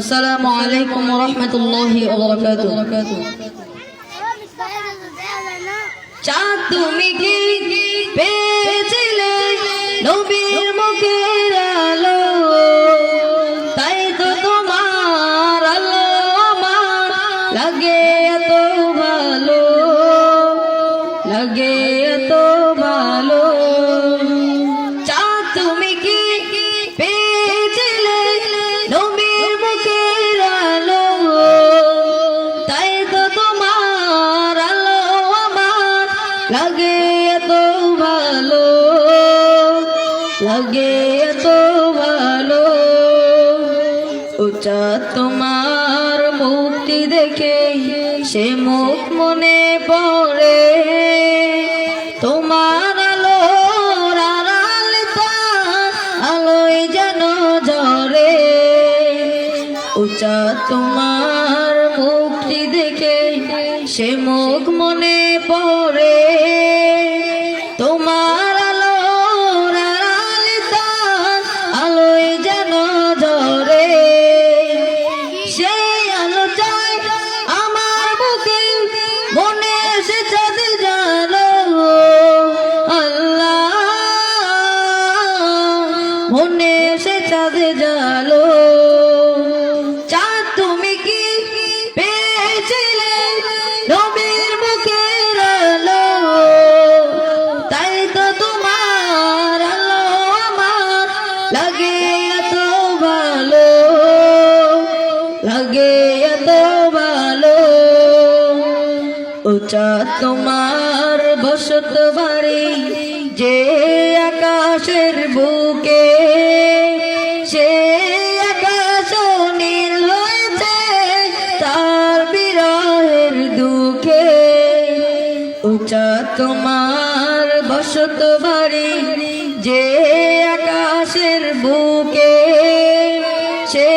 আসসালামু আলাইকুম ওয়া রাহমাতুল্লাহি ওয়া বারাকাতুহু। চাঁদ তুমি কি পেয়েছিলে নবীর মুখের আলো, তাই তো তোমার আলো আমার লাগে এত ভালো, লাগে এত ভালো। চাঁদ তুমি কি পেয়েছিলে নবীর মুখের আলো, তাই তো তোমার আলো আমার লাগে এত ভালো, লাগে এত ভালো। উচা তোমার মুক্তি দেখে সে মুখ মনে পড়ে, তোমার আলোর আড়াল তার আলোয় যেন ঝরে। উচা তোমার মুক্তি দেখে সে মুখ মনে পড়ে, তোমার আলোর আড়াল তার আলোয় যেন ঝরে। সেই আলো চাই আমার বুকে মনে সে চাঁদ জানো, আল্লাহ মনে সে চাঁদ জালো। চাঁদ তুমি কি পেয়েছিলে নবীর মুখের আলো, তাই তো তোমার আলো আমার লাগে এত ভালো, লাগে এত ভালো। উচা তোমার বসত বাড়ি যে আকাশের বুকে, সে আকাশ নীল হয়েছে তার বিরহের দুঃখে। উচা তোমার বসত বাড়ি যে আকাশের বুকে, সে